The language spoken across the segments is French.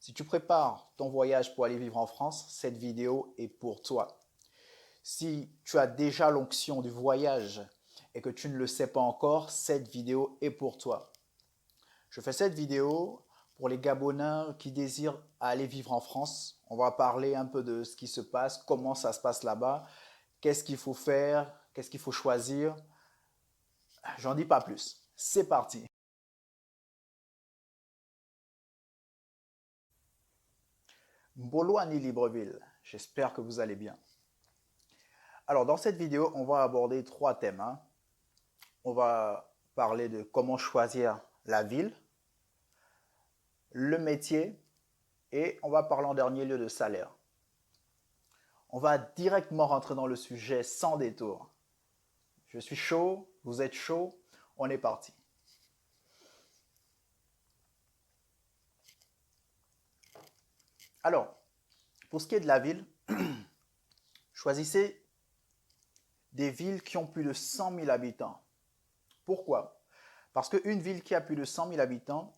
Si tu prépares ton voyage pour aller vivre en France, cette vidéo est pour toi. Si tu as déjà l'onction du voyage et que tu ne le sais pas encore, cette vidéo est pour toi. Je fais cette vidéo pour les Gabonais qui désirent aller vivre en France. On va parler un peu de ce qui se passe, comment ça se passe là-bas, qu'est-ce qu'il faut faire, qu'est-ce qu'il faut choisir. J'en dis pas plus. C'est parti. Mbolo Libreville, j'espère que vous allez bien. Alors, dans cette vidéo, on va aborder trois thèmes. On va parler de comment choisir la ville, le métier et on va parler en dernier lieu de salaire. On va directement rentrer dans le sujet sans détour. Je suis chaud, vous êtes chaud, on est parti. Alors, pour ce qui est de la ville, choisissez des villes qui ont plus de 100 000 habitants. Pourquoi? Parce qu'une ville qui a plus de 100 000 habitants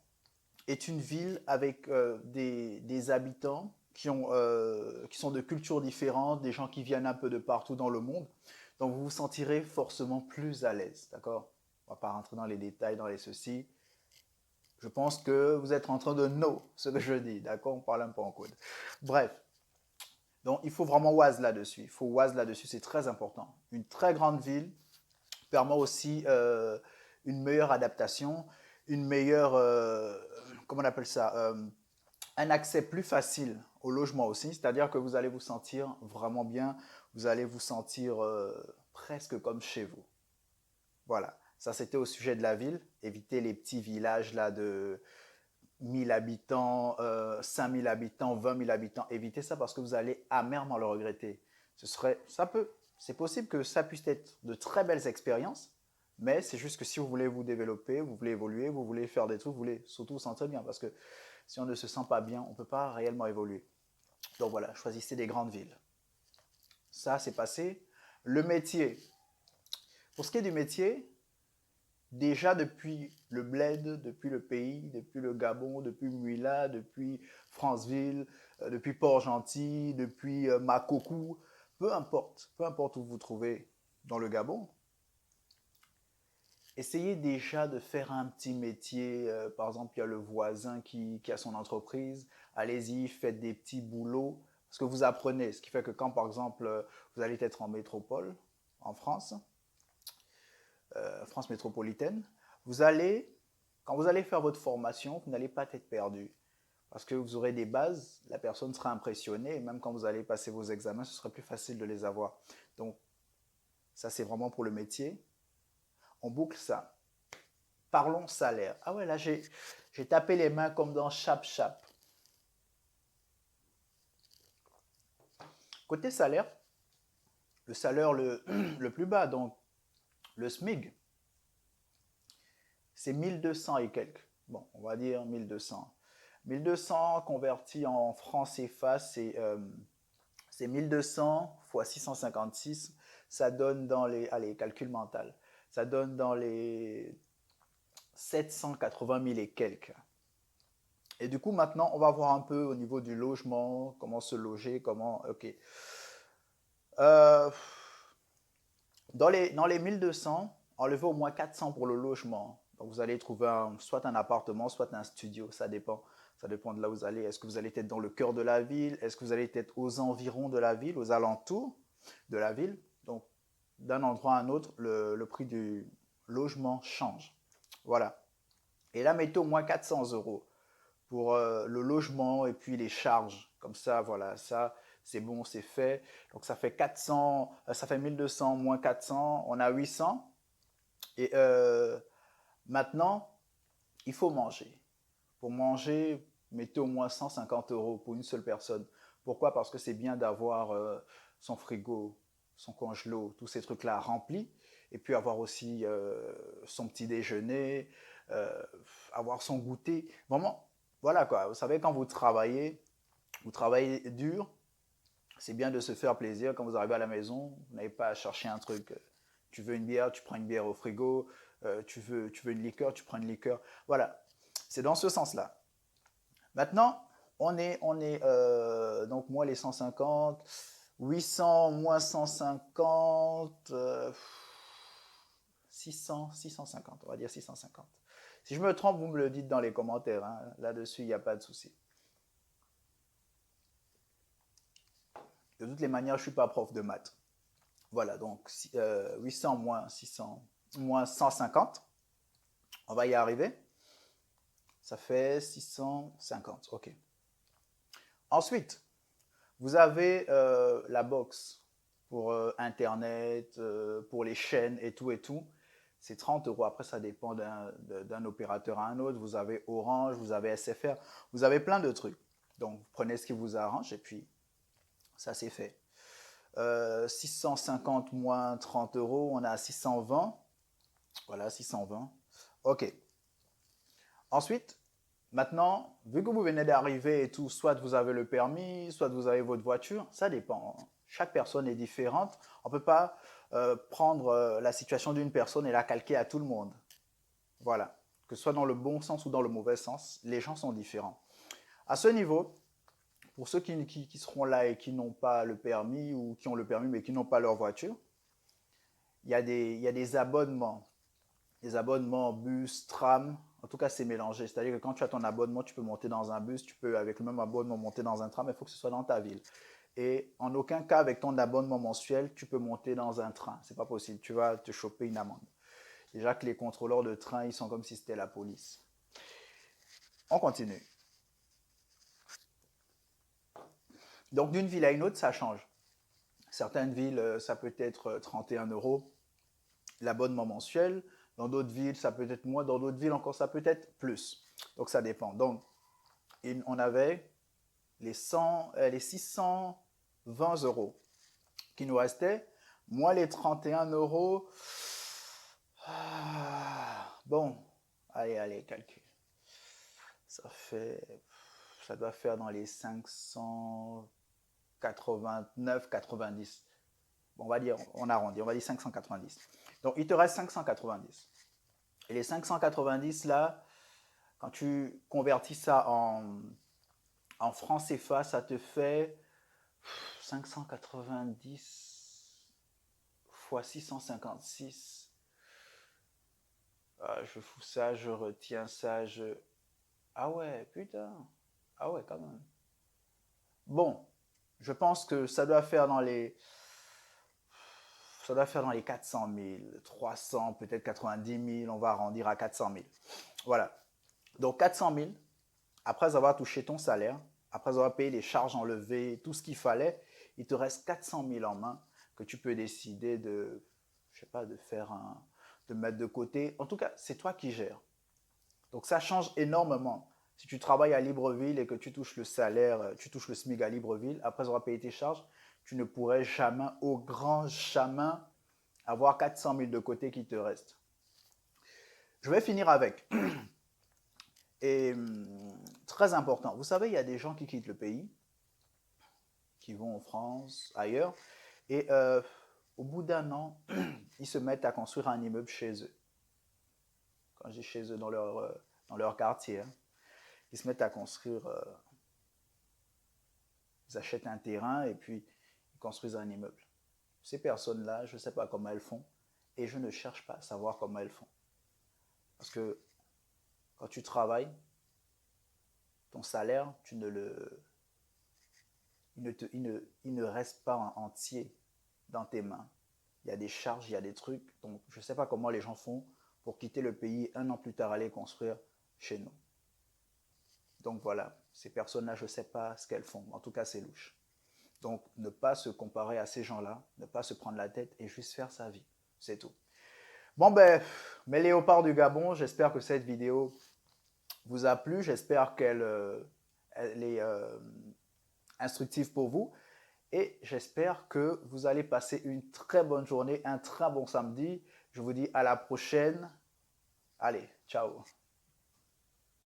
est une ville avec des habitants qui sont de cultures différentes, des gens qui viennent un peu de partout dans le monde. Donc vous vous sentirez forcément plus à l'aise, d'accord? On ne va pas rentrer dans les détails, dans les ceci. Je pense que vous êtes en train de know ce que je dis, d'accord? On parle un peu en code. Bref, donc il faut vraiment oise là-dessus. Il faut oise là-dessus, c'est très important. Une très grande ville permet aussi une meilleure adaptation, une meilleure, comment on appelle ça, un accès plus facile au logement aussi, c'est-à-dire que vous allez vous sentir vraiment bien, vous allez vous sentir presque comme chez vous. Voilà, ça c'était au sujet de la ville, évitez les petits villages là de 1000 habitants, 5000 habitants, 20 000 habitants, évitez ça parce que vous allez amèrement le regretter. C'est possible que ça puisse être de très belles expériences, mais c'est juste que si vous voulez vous développer, vous voulez évoluer, vous voulez faire des trucs, vous voulez surtout vous sentir bien parce que si on ne se sent pas bien, on ne peut pas réellement évoluer. Donc voilà, choisissez des grandes villes. Ça, c'est passé. Le métier. Pour ce qui est du métier, déjà depuis le bled, depuis le pays, depuis le Gabon, depuis Mouila, depuis Franceville, depuis Port-Gentil, depuis Makoko, peu importe où vous vous trouvez dans le Gabon, essayez déjà de faire un petit métier. Par exemple, il y a le voisin qui a son entreprise. Allez-y, faites des petits boulots. Parce que vous apprenez. Ce qui fait que quand, par exemple, vous allez être en métropole, en France, France métropolitaine, quand vous allez faire votre formation, vous n'allez pas être perdu. Parce que vous aurez des bases, la personne sera impressionnée, et même quand vous allez passer vos examens, ce sera plus facile de les avoir. Donc, ça, c'est vraiment pour le métier. On boucle ça. Parlons salaire. Ah ouais, là, j'ai tapé les mains comme dans Chap Chap. Côté salaire, le salaire le plus bas, donc le SMIG, c'est 1200 et quelques. Bon, on va dire 1200. 1200 converti en francs CFA, c'est 1200 fois 656. Ça donne dans les, allez, calcul mental, ça donne dans les 780 000 et quelques. Et du coup, maintenant, on va voir un peu au niveau du logement, comment se loger, comment... Ok. Euh, dans les 1200, enlevez au moins 400 pour le logement. Donc, vous allez trouver soit un appartement, soit un studio, ça dépend. Ça dépend de là où vous allez. Est-ce que vous allez être dans le cœur de la ville? Est-ce que vous allez être aux environs de la ville, aux alentours de la ville? Donc, d'un endroit à un autre, le prix du logement change. Voilà. Et là, mettez au moins 400 € pour le logement et puis les charges. Comme ça, voilà, ça, c'est bon, c'est fait. Donc ça fait 400, ça fait 1200 moins 400, on a 800. Et maintenant, il faut manger. Pour manger, mettez au moins 150 € pour une seule personne. Pourquoi? Parce que c'est bien d'avoir son frigo, son congelo, tous ces trucs-là remplis. Et puis avoir aussi son petit déjeuner, avoir son goûter. Vraiment, voilà quoi. Vous savez, quand vous travaillez dur, c'est bien de se faire plaisir. Quand vous arrivez à la maison, vous n'avez pas à chercher un truc. Tu veux une bière, tu prends une bière au frigo. Tu veux une liqueur, tu prends une liqueur. Voilà, c'est dans ce sens-là. Maintenant, Donc moins les 150, 800 moins 150, 650, on va dire 650. Si je me trompe, vous me le dites dans les commentaires, hein. Là-dessus, il n'y a pas de souci. De toutes les manières, je ne suis pas prof de maths. Voilà, donc 800 moins 600 moins 150, on va y arriver. Ça fait 650, ok. Ensuite, vous avez la box pour Internet, pour les chaînes et tout et tout. C'est 30 euros. Après, ça dépend d'un opérateur à un autre. Vous avez Orange, vous avez SFR, vous avez plein de trucs. Donc, vous prenez ce qui vous arrange et puis ça, c'est fait. 650 moins 30 euros, on a 620. Voilà, 620. Ok. Ensuite, maintenant, vu que vous venez d'arriver et tout, soit vous avez le permis, soit vous avez votre voiture, ça dépend. Chaque personne est différente. On ne peut pas prendre la situation d'une personne et la calquer à tout le monde. Voilà. Que ce soit dans le bon sens ou dans le mauvais sens, les gens sont différents. À ce niveau, pour ceux qui seront là et qui n'ont pas le permis ou qui ont le permis mais qui n'ont pas leur voiture, il y a des abonnements. Des abonnements bus, tram, en tout cas c'est mélangé. C'est-à-dire que quand tu as ton abonnement, tu peux monter dans un bus, tu peux avec le même abonnement monter dans un tram, mais il faut que ce soit dans ta ville. Et en aucun cas avec ton abonnement mensuel, tu peux monter dans un train. C'est pas possible, tu vas te choper une amende. Déjà que les contrôleurs de train, ils sont comme si c'était la police. On continue. Donc d'une ville à une autre, ça change. Certaines villes, ça peut être 31 euros l'abonnement mensuel. Dans d'autres villes, ça peut être moins. Dans d'autres villes, encore, ça peut être plus. Donc, ça dépend. Donc, on avait les 620 euros qui nous restaient, moins les 31 euros. Bon, allez, calcul. Ça doit faire dans les 589, 90. Bon, on va dire, on arrondit, on va dire 590. Donc, il te reste 590. Et les 590 là, quand tu convertis ça en francs CFA, ça te fait 590 fois 656. Je fous ça, je retiens ça, Ah ouais, putain. Ah ouais, quand même. Bon, je pense que ça doit faire dans les 400 000, 300, peut-être 90 000, on va arrondir à 400 000. Voilà. Donc 400 000, après avoir touché ton salaire, après avoir payé les charges enlevées, tout ce qu'il fallait, il te reste 400 000 en main que tu peux décider de, je sais pas, de mettre de côté. En tout cas, c'est toi qui gères. Donc ça change énormément. Si tu travailles à Libreville et que tu touches le salaire, tu touches le SMIC à Libreville, après avoir payé tes charges, tu ne pourrais jamais, au grand jamais, avoir 400 000 de côté qui te restent. Je vais finir avec. Et très important, vous savez, il y a des gens qui quittent le pays, qui vont en France, ailleurs, et au bout d'un an, ils se mettent à construire un immeuble chez eux. Quand je dis chez eux, dans leur quartier, hein. Ils se mettent à construire, ils achètent un terrain et puis ils construisent un immeuble. Ces personnes-là, je ne sais pas comment elles font et je ne cherche pas à savoir comment elles font. Parce que quand tu travailles, ton salaire, il ne reste pas entier dans tes mains. Il y a des charges, il y a des trucs. Donc, je ne sais pas comment les gens font pour quitter le pays un an plus tard aller construire chez nous. Donc voilà, ces personnes-là, je ne sais pas ce qu'elles font. En tout cas, c'est louche. Donc, ne pas se comparer à ces gens-là, ne pas se prendre la tête et juste faire sa vie. C'est tout. Bon, ben, mes léopards du Gabon, j'espère que cette vidéo vous a plu. J'espère qu'elle est instructive pour vous. Et j'espère que vous allez passer une très bonne journée, un très bon samedi. Je vous dis à la prochaine. Allez, ciao.